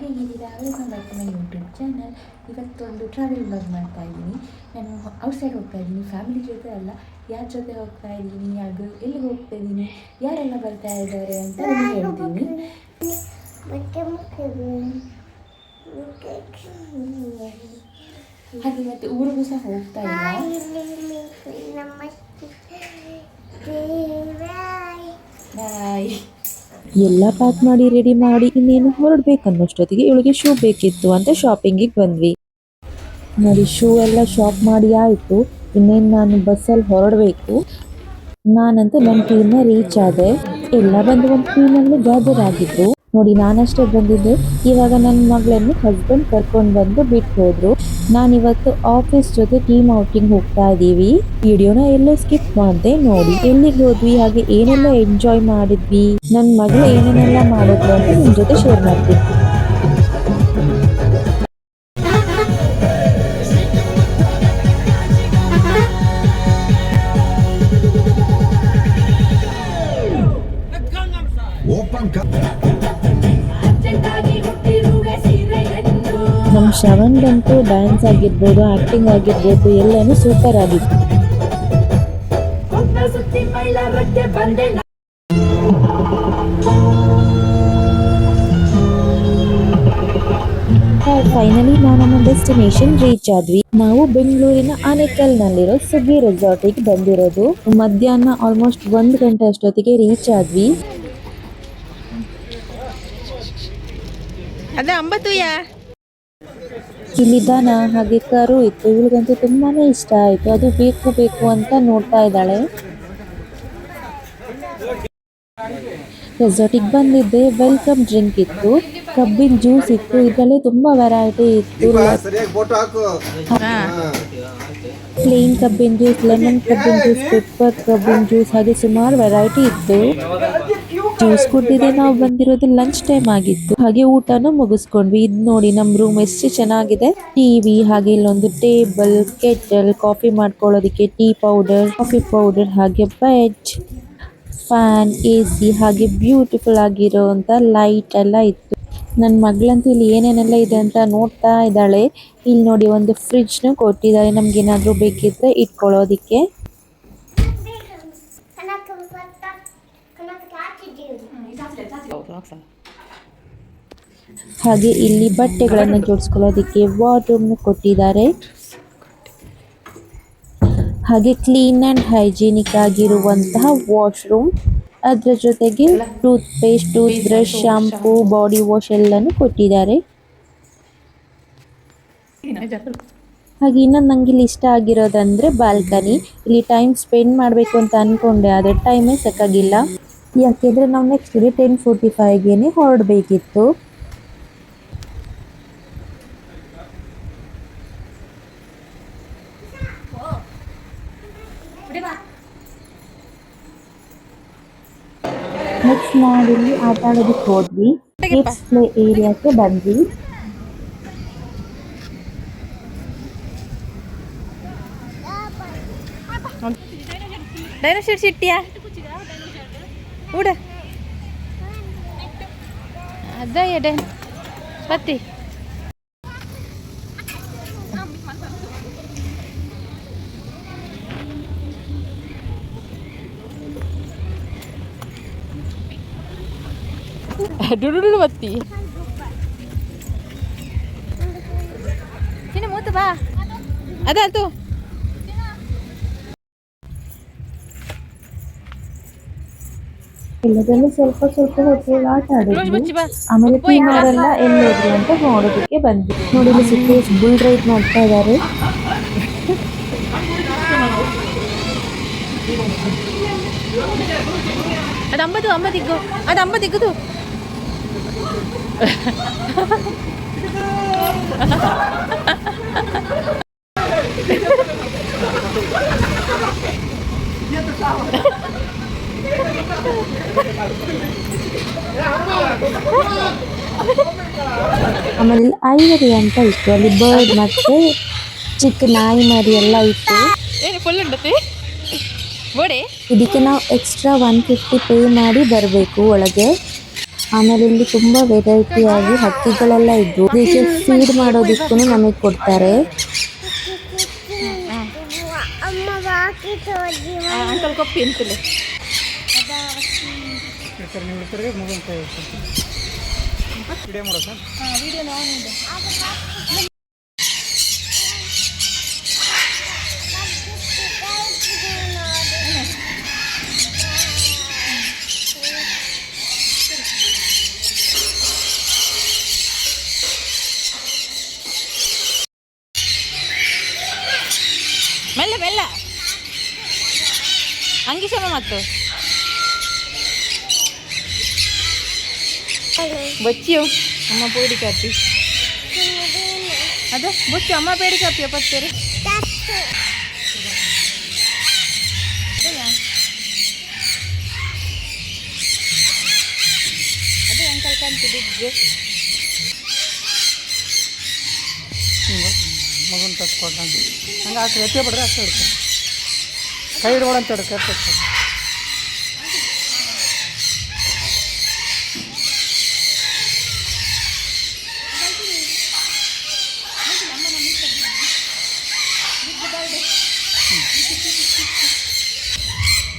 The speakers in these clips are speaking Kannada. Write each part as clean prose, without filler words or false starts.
ಹೇಗಿದ್ದೀರಾ? Welcome back to my YouTube channel. ಇವತ್ತೊಂದು ಟ್ರಾವೆಲ್ ಬ್ಲಾಗ್ ಮಾಡ್ತಾ ಇದ್ದೀನಿ. ನಾನು ಔಟ್ಸೈಡ್ ಹೋಗ್ತಾ ಇದ್ದೀನಿ, ಫ್ಯಾಮಿಲಿ ಜೊತೆ ಅಲ್ಲ. ಯಾರ ಜೊತೆ ಹೋಗ್ತಾ ಇದ್ದೀನಿ, ಅದು ಎಲ್ಲಿಗೆ ಹೋಗ್ತಾ ಇದ್ದೀನಿ, ಯಾರೆಲ್ಲ ಬರ್ತಾ ಇದ್ದಾರೆ ಅಂತ ನಿಮಗೆ ಹೇಳ್ತೀನಿ. ಹಾಗೆ ಇವತ್ತು ಊರಿಗೂ ಸಹ ಹೋಗ್ತಾ ಇಲ್ಲ. ಬಾಯ್. ಎಲ್ಲ ಪ್ಯಾಕ್ ಮಾಡಿ ರೆಡಿ ಮಾಡಿ ಇನ್ನೇನು ಹೊರಡ್ಬೇಕನ್ನೋಷ್ಟೊತ್ತಿಗೆ ಇವಳಿಗೆ ಶೂ ಬೇಕಿತ್ತು ಅಂತ ಶಾಪಿಂಗಿಗೆ ಬಂದ್ವಿ. ನೋಡಿ, ಶೂ ಎಲ್ಲ ಶಾಪ್ ಮಾಡಿ ಆಯಿತು. ಇನ್ನೇನು ನಾನು ಬಸ್ಸಲ್ಲಿ ಹೊರಡಬೇಕು. ನಾನಂತೂ ನನ್ನ ಟೀಮ್ನ ರೀಚ್ ಆದೆ. ಎಲ್ಲ ಬಂದು ಒಂದು ಟೀಮಲ್ಲಿ ಗ್ಯಾದರ್ ಆಗಿದ್ರು. ನೋಡಿ, ನಾನಷ್ಟೇ ಬಂದಿದ್ದೆ. ಇವಾಗ ನನ್ನ ಮಗಳನ್ನು ಹಸ್ಬೆಂಡ್ ಕರ್ಕೊಂಡು ಬಂದು ಬಿಟ್ಟು ಹೋದ್ರು. ನಾನಿವತ್ತು ಆಫೀಸ್ ಜೊತೆ ಟೀಮ್ ಔಟಿಂಗ್ ಹೋಗ್ತಾ ಇದ್ದೀವಿ. ವಿಡಿಯೋನ ಎಲ್ಲೋ ಸ್ಕಿಪ್ ಮಾಡಿದೆ. ನೋಡಿ ಎಲ್ಲಿಗೆ ಹೋದ್ವಿ, ಹಾಗೆ ಏನೆಲ್ಲ ಎಂಜಾಯ್ ಮಾಡಿದ್ವಿ, ನನ್ನ ಮಗಳು ಏನೇನೆಲ್ಲ ಮಾಡಿದ್ಲು ಅಂತ ನಿಮ್ಮ ಜೊತೆ ಶೇರ್ ಮಾಡ್ತೀನಿ. ನಮ್ಮ ಶ್ರವಣ್ದಂತೂ ಡ್ಯಾನ್ಸ್ ಆಗಿರ್ಬೋದು, ಆಕ್ಟಿಂಗ್ ಆಗಿರ್ಬೋದು, ಎಲ್ಲನೂ ಸೂಪರ್ ಆಗಿತ್ತು. ಫೈನಲಿ ನಾವು ನಮ್ಮ ಡೆಸ್ಟಿನೇಷನ್ ರೀಚ್ ಆದ್ವಿ. ನಾವು ಬೆಂಗಳೂರಿನ ಆನೇಕಲ್ನಲ್ಲಿರೋ ಸುಗ್ಗಿ ರೆಸಾರ್ಟಿಗೆ ಬಂದಿರೋದು. ಮಧ್ಯಾಹ್ನ ಆಲ್ಮೋಸ್ಟ್ 1 ಗಂಟೆ ಅಷ್ಟೊತ್ತಿಗೆ ರೀಚ್ ಆದ್ವಿ. ಇಲ್ಲಿ ದನ ಹಾಗೆ ಕರು ಇತ್ತು. ಇವಳಿಗಂತೂ ತುಂಬಾನೇ ಇಷ್ಟ ಆಯ್ತು. ಅದು ಬೇಕು ಬೇಕು ಅಂತ ನೋಡ್ತಾ ಇದ್ದಾಳೆ. ರೆಸಾರ್ಟಿಗೆ ಬಂದಿದ್ದೆ. ವೆಲ್ಕಮ್ ಡ್ರಿಂಕ್ ಇತ್ತು, ಕಬ್ಬಿನ ಜ್ಯೂಸ್ ಇತ್ತು. ಇದರಲ್ಲಿ ತುಂಬಾ ವೆರೈಟಿ ಇತ್ತು. ಪ್ಲೇನ್ ಕಬ್ಬಿನ ಜ್ಯೂಸ್, ಲೆಮನ್ ಕಬ್ಬಿನ ಜ್ಯೂಸ್, ಪೆಪ್ಪರ್ ಕಬ್ಬಿನ ಜ್ಯೂಸ್, ಹಾಗೆ ಸುಮಾರು ವೆರೈಟಿ ಇತ್ತು. ಜ್ಯೂಸ್ ಕುಡಿದಿದೆ. ನಾವು ಬಂದಿರೋದು ಲಂಚ್ ಟೈಮ್ ಆಗಿತ್ತು. ಹಾಗೆ ಊಟನೂ ಮುಗಿಸ್ಕೊಂಡ್ವಿ. ಇದು ನೋಡಿ ನಮ್ಮ ರೂಮ್ ಎಷ್ಟು ಚೆನ್ನಾಗಿದೆ. ಟಿವಿ, ಹಾಗೆ ಇಲ್ಲೊಂದು ಟೇಬಲ್, ಕೆಟಲ್, ಕಾಫಿ ಮಾಡ್ಕೊಳ್ಳೋದಕ್ಕೆ ಟೀ ಪೌಡರ್, ಕಾಫಿ ಪೌಡರ್, ಹಾಗೆ ಬೆಡ್, ಫ್ಯಾನ್, AC, ಹಾಗೆ ಬ್ಯೂಟಿಫುಲ್ ಆಗಿರೋಂಥ ಲೈಟ್ ಎಲ್ಲ ಇತ್ತು. ನನ್ನ ಮಗಳಂತೂ ಇಲ್ಲಿ ಏನೇನೆಲ್ಲ ಇದೆ ಅಂತ ನೋಡ್ತಾ ಇದ್ದಾಳೆ. ಇಲ್ಲಿ ನೋಡಿ ಒಂದು ಫ್ರಿಡ್ಜ್ನು ಕೊಟ್ಟಿದ್ದಾರೆ, ನಮ್ಗೇನಾದರೂ ಬೇಕಿದ್ರೆ ಇಟ್ಕೊಳ್ಳೋದಿಕ್ಕೆ. ಹಾಗೆ ಇಲ್ಲಿ ಬಟ್ಟೆಗಳನ್ನು ಜೋಡಿಸ್ಕೊಳ್ಳೋದಕ್ಕೆ ವಾರ್ಡ್ರೂಮ್ನು ಕೊಟ್ಟಿದ್ದಾರೆ. ಹಾಗೆ ಕ್ಲೀನ್ ಆ್ಯಂಡ್ ಹೈಜೀನಿಕ್ ಆಗಿರುವಂತಹ ವಾಶ್ರೂಮ್. ಅದರ ಜೊತೆಗೆ tooth paste, tooth brush, shampoo, body wash ಎಲ್ಲನೂ ಕೊಟ್ಟಿದ್ದಾರೆ. ಹಾಗೆ ಇನ್ನೊಂದು ನಂಗೆ ಇಲ್ಲಿ ಇಷ್ಟ ಆಗಿರೋದಂದರೆ ಬಾಲ್ಕನಿ. ಇಲ್ಲಿ ಟೈಮ್ ಸ್ಪೆಂಡ್ ಮಾಡಬೇಕು ಅಂತ ಅಂದ್ಕೊಂಡೆ, ಆದರೆ ಟೈಮೇ ಸಾಕಾಗಿಲ್ಲ. ಯಾಕೆಂದರೆ ನಾವು ನೆಕ್ಸ್ಟ್ ಡೇ 10:45ಗೆ ಹೊರಡಬೇಕಿತ್ತು. ನೆಕ್ಸ್ಟ್ ನಾವಿಲ್ಲಿ ಆಟ ಆಡೋದಕ್ಕೆ ಹೋದ್ವಿ. ಕಿಡ್ಸ್ ಪ್ಲೇ ಏರಿಯಾಕ್ಕೆ ಬಂದ್ವಿ. ಡೈನೋಸರ್ ಸಿಟ್ಟಿಯಾ ಊಡ ಅದ ಎಡೆ ಬತ್ತಿ ಡುಡು ಬತ್ತಿ ಚಿನ್ನ ಮೂತು ಬಾ ಅದಾಯ್ತು. ಎಲ್ಲದಲ್ಲೂ ಸ್ವಲ್ಪ ಸ್ವಲ್ಪ ಹೊತ್ತಿಗೆ ಆಟ ಆಡಿದ್ವಿ. ಆಮೇಲೆ ಟೀಮವರೆಲ್ಲ ಎಲ್ಲೋದ್ರು ಅಂತ ನೋಡೋದಕ್ಕೆ ಬಂದ್ವಿ. ನೋಡಿ, ಇಲ್ಲಿ ಸುಖೇಶ್ ಬುಲ್ ರೈಡ್ ಮಾಡ್ತಾ ಇದ್ದಾರೆ. ಅದು ಅಂಬದಿಗ್ಗು ಅದು ಅಂಬದಿಗ್ಗುದು ಆಮೇಲೆ ಐವರಿ ಅಂತ ಇತ್ತು. ಅಲ್ಲಿ ಬರ್ಡ್ ಮತ್ತೆ ಚಿಕ್ಕ ನಾಯಿ ಮರಿ ಎಲ್ಲ ಇತ್ತು. ಇದಕ್ಕೆ ನಾವು ಎಕ್ಸ್ಟ್ರಾ 150 ಪೇ ಮಾಡಿ ಬರಬೇಕು ಒಳಗೆ. ಆಮೇಲೆ ಇಲ್ಲಿ ತುಂಬಾ ವೆರೈಟಿ ಆಗಿ ಹಕ್ಕಿಗಳೆಲ್ಲ ಇದ್ವು. ಇದಕ್ಕೆ ಫೀಡ್ ಮಾಡೋದಕ್ಕೂ ನಮಗೆ ಕೊಡ್ತಾರೆ. ಅಂಕಲ್ ಕೊಪ್ಪಿ ಅಂತಲೇ ಮೆಲ್ಲ ಮೆಲ್ಲ ಅಂಗಿಶಮ ಮತ್ತು ಬಚ್ಚಿಯು ಅಮ್ಮ ಪೇಡಿ ಕಾಪಿ ಅದೇ ಬಚ್ಚು ಅಮ್ಮ ಪೇಡಿ ಕಾಪಿಯ ಪತ್ತೇರಿ ಅದೇ ಅಂಕಲ್ ಕಾಣ್ತಿದ್ದೆ ಮಗನ ತತ್ಕೊಟ್ಟ ಹಂಗೆ ಅಷ್ಟು ಎತ್ತೇ ಬಿಡ್ರಿ ಅಷ್ಟು ಹಿಡ್ತಾರೆ ಕೈ ಹಿಡ್ಕೊಳ ಅಂತ ಹಿಡ್ಕ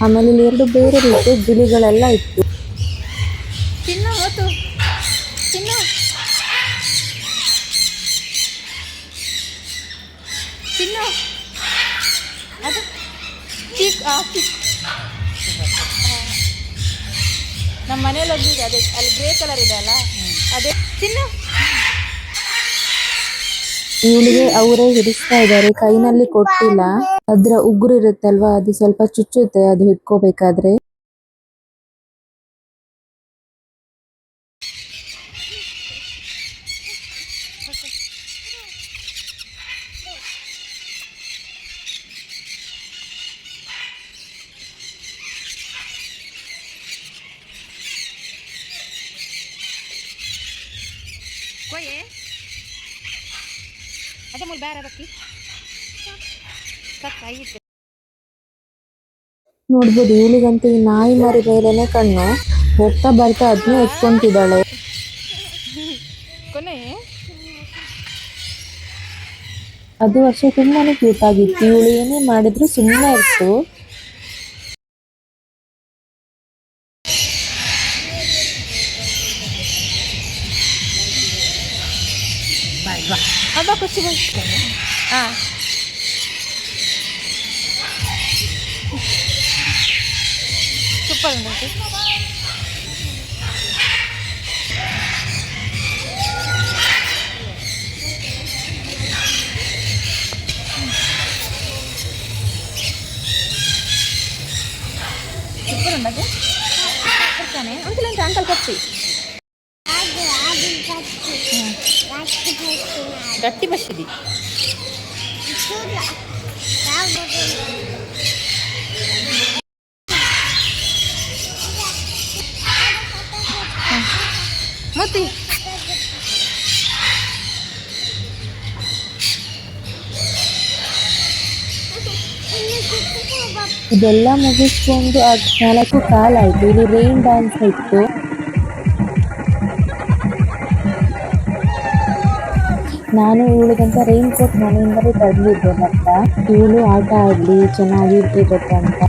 ಆಮೇಲೆ ಇಲ್ಲಿ 2 ಬೇರೆ ರೀತಿಯ ಗಿಳಿಗಳೆಲ್ಲ ಇತ್ತು. ತಿನ್ನು ಹೊತ್ತು ತಿನ್ನು ತಿನ್ನು ಅದು ಚಿಕ್ ಚಿಕ್ ನಮ್ಮ ಮನೇಲಿ ಒಂದಿದೆ ಅದೇ ಅಲ್ಲಿ ಗ್ರೇ ಕಲರ್ ಇದೆ ಅಲ್ಲ ಅದೇ ತಿನ್ನು. ಇವಳಿಗೆ ಅವರೇ ಹಿಡಿಸ್ತಾ ಇದ್ದಾರೆ, ಕೈನಲ್ಲಿ ಕೊಟ್ಟಿಲ್ಲ. ಅದ್ರ ಉಗುರು ಇರುತ್ತಲ್ವಾ, ಅದು ಸ್ವಲ್ಪ ಚುಚ್ಚುತ್ತೆ ಅದು ಹಿಡ್ಕೋಬೇಕಾದ್ರೆ. ಕೊಯ್ಯೆ ಅದೇ ಮುಲ್ ಬೇರೆ ಬಕ್ಕಿ ಕಕ್ಕಾಯಿತು. ನೋಡ್ಬೋದು, ಇವಳಿಗಂತೂ ಈ ನಾಯಿ ಮರಿ ಮೇಲೆನೆ ಕಣ್ಣು. ಹೋಗ್ತಾ ಬರ್ತಾ ಅದನ್ನೇ ಎತ್ಕೊಂತಿದ್ದಾಳೆ. ಕೊನೆ ಅದು ಅಷ್ಟೇ ತುಂಬಾನೇ ಕ್ಯೂಟ್ ಆಗಿತ್ತು. ಇವಳು ಏನೇ ಮಾಡಿದ್ರು ಸುಮ್ಮನೆ ಇತ್ತು. ಅಬ್ಬಾ ಖುಷಿ ಹಾಂ ಸೂಪರ್ ಉಂಟು. ಸೂಪರ್ ಉಂಟು ಕೊಡ್ತಾನೆ ಅಂಕಲ್ ಅಂತ ಅಂಕಲ್ ಕೊಪ್ಪಿ ಗಟ್ಟಿ ಬಸ್ಸಿದಿ ಮತ್ತೆ ಇದೆಲ್ಲ ಮುಗಿಸ್ಕೊಂಡು 4 ಕಾಲಾಯ್ತು. ಇಲ್ಲಿ ರೈನ್ ಡ್ಯಾನ್ಸ್ ಇತ್ತು. ನಾನು ಇವಳಿಗಂತ ರೈನ್ ಕೋಟ್ ಮನೆಯಿಂದಲೇ ತರಲಿದ್ದೆ. ಇವಳು ಆಟ ಆಡಲಿ ಚೆನ್ನಾಗಿ ಇರುತ್ತೆ ಅಂತ.